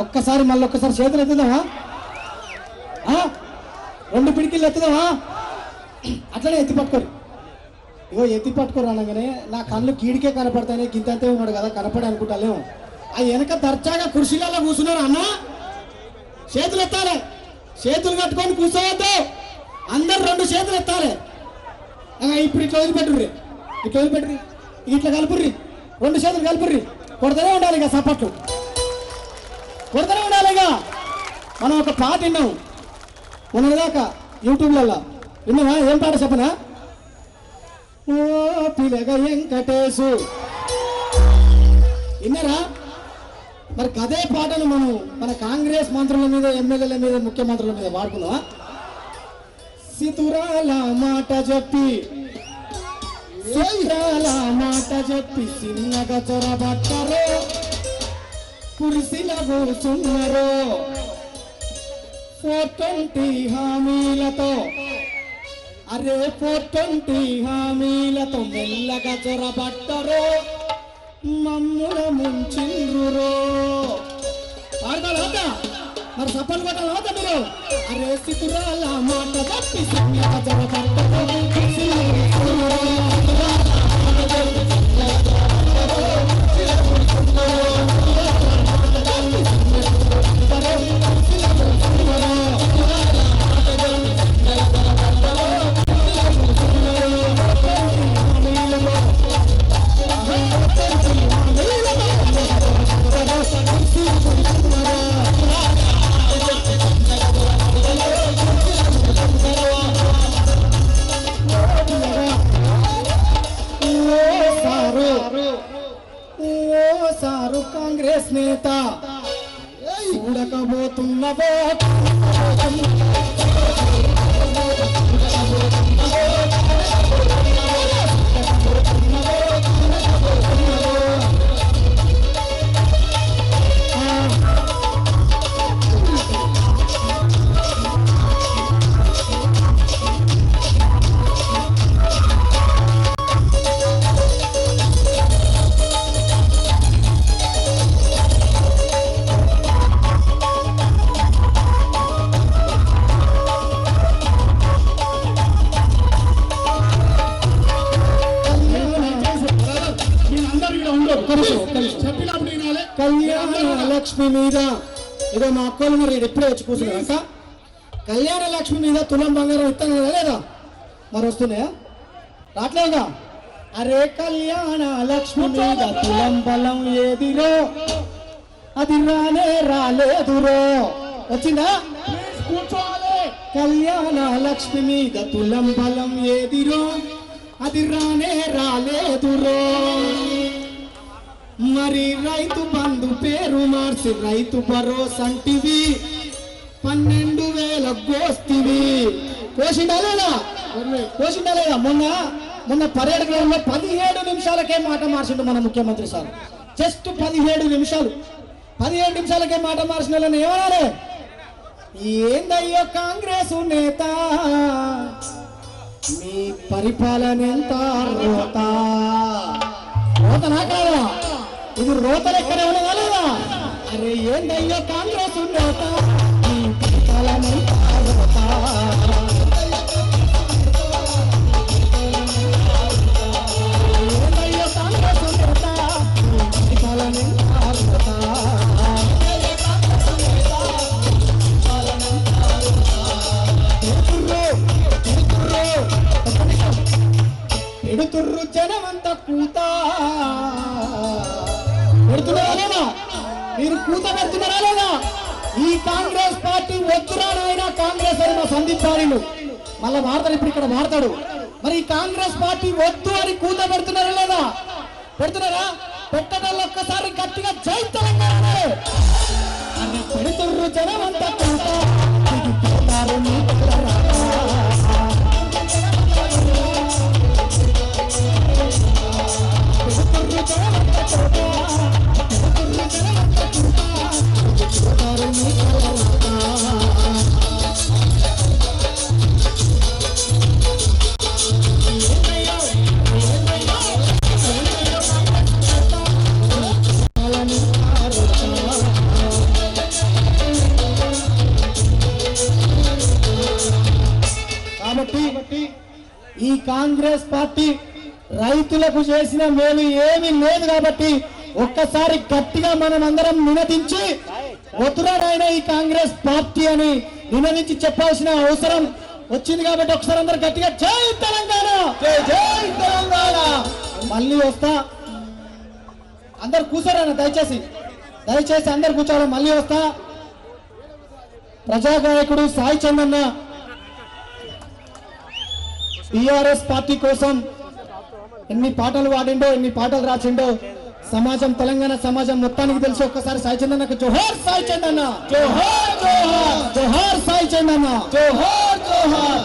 ఒక్కసారి మళ్ళీ ఒక్కసారి చేతులు ఎత్తుదామా? రెండు పిడికిళ్ళు ఎత్తుదామా? అట్లనే ఎత్తి పట్టుకోరు. ఇగో ఎత్తి పట్టుకోరు అనగానే నా కళ్ళు కీడికే కనపడతానే, గింతంతే ఉన్నాడు కదా కనపడి అనుకుంటాలేము. ఆ వెనక దర్జాగా కుర్చీలలో కూర్చున్నారు అన్న. చేతులు ఎత్తాలి, చేతులు కట్టుకొని కూర్చోవద్దు, అందరు రెండు చేతులు ఎత్తాలి. ఇప్పుడు ఇట్లా వదిలిపెట్టుర్రి, ఇట్లా వదిలిపెట్టుర్రి, ఇట్లా కలుపుర్రి, రెండు చేతులు కలుపుర్రి. కొడతనే ఉండాలి ఇక, సపట్లు కొడతనే ఉండాలి ఇక. మనం ఒక పాట విన్నాం ఉన్నదాకా యూట్యూబ్లలో, విన్నావా? ఏం పాట చెప్పనా? ఓ పిలగ వెంకటేశు, విన్నారా? మరి అదే పాటను మనం మన కాంగ్రెస్ మంత్రుల మీద, ఎమ్మెల్యేల మీద, ముఖ్యమంత్రుల మీద వాడుకున్నావా? సితురాల మాట చెప్పి, సితురాల మాట చెప్పి చిన్నగా చొరబట్టరో, కుర్సీల కూర్చున్నరో, 420 హామీలతో, అరే 420 హామీలతో మెల్లగా చొరబట్టరో, మమ్ముల ముంచిండ్రురో. ఆడతారా? మరి సఫల్ కొట్టాలా మీరు? అరే సితురాల మాట తప్పి చిన్నగా చొరబట్టరో, సారు కాంగ్రెస్ నేత చూడకబోతున్నవో, కళ్యాణ లక్ష్మి మీద ఏదో మా అక్కలు మరి ఎప్పుడే వచ్చి కూర్చున్నారంట. కళ్యాణ లక్ష్మి మీద తులం బంగారం ఇస్తాను కదా లేదా? మరి వస్తున్నాయా? రావట్లేదుగా. అరే కళ్యాణ లక్ష్మి మీద తులం బలం ఏదిరో, అది రానే రాలేదురో. వచ్చిందా? కూర్చోవాలి. కళ్యాణ లక్ష్మి మీద తులం బలం ఏదిరో, అది రానే రాలేదురో. మరి రైతు బంధు పేరు మార్చి రైతు భరోసా అంటివి, 12,000 గోస్తివి. కోసిండా లేదా? కోసిండా లేదా? మొన్న పర్యాటక 17 నిమిషాలకే మాట మార్చిండు మన ముఖ్యమంత్రి సార్. జస్ట్ 17 నిమిషాలు, 17 నిమిషాలకే మాట మార్చిన వాళ్ళని ఏమనాలి? ఏందయ్యో కాంగ్రెస్ నేత, మీ పరిపాలన ఎంత రోతా. రోతనా కాదా? ఇది రోత లెక్కనే ఉన్నదా లేదా? అరే ఏందయ్యో కాంగ్రెస్ నేత, మీ పరిపాలన ఎంత రోతా. ఏందయ్యో కాంగ్రెస్ నేత, మీ పరిపాలన ఎంత రోతా. ఎడుతుర్రు జనమంతా కూత పెడుతున్నారా లేదా? మీరు కూత పెడుతున్నారా లేదా? ఈ కాంగ్రెస్ పార్టీ వద్దురా నాయనా కాంగ్రెస్ అని మా సందీప్ పారీలు మళ్ళా వాడతాడు, ఇప్పుడు ఇక్కడ వాడతాడు. మరి ఈ కాంగ్రెస్ పార్టీ వద్దు అని కూత పెడుతున్నారా లేదా? పెడుతున్నారా? పెట్టడం ఒక్కసారి గట్టిగా జై తెలంగాణ. పెడుతుర్రు జనమంతా కూత ఈ కాంగ్రెస్ పార్టీ రైతులకు చేసిన మేలు ఏమీ లేదు కాబట్టి ఒక్కసారి గట్టిగా మనం అందరం నినదించి వతురాడైన ఈ కాంగ్రెస్ పార్టీ అని నినదించి చెప్పాల్సిన అవసరం వచ్చింది కాబట్టి ఒకసారి అందరు గట్టిగా జై తెలంగాణ, జై జై తెలంగాణ. మళ్ళీ వస్తా, అందరు కూర్చోరన్న దయచేసి అందరు కూర్చోవాలి. మళ్ళీ వస్తా. ప్రజాగాయకుడు సాయి చందన్న టిఆర్ఎస్ పార్టీ కోసం ఎన్ని పాటలు పాడిండో, ఎన్ని పాటలు రాసిండో సమాజం, తెలంగాణ సమాజం మొత్తానికి తెలిసి ఒక్కసారి సాయి చందన్నకు జోహార్ సాయి చందన్న, జోహార్ జోహార్, జోహార్ సాయి చందన్న, జోహార్ జోహార్.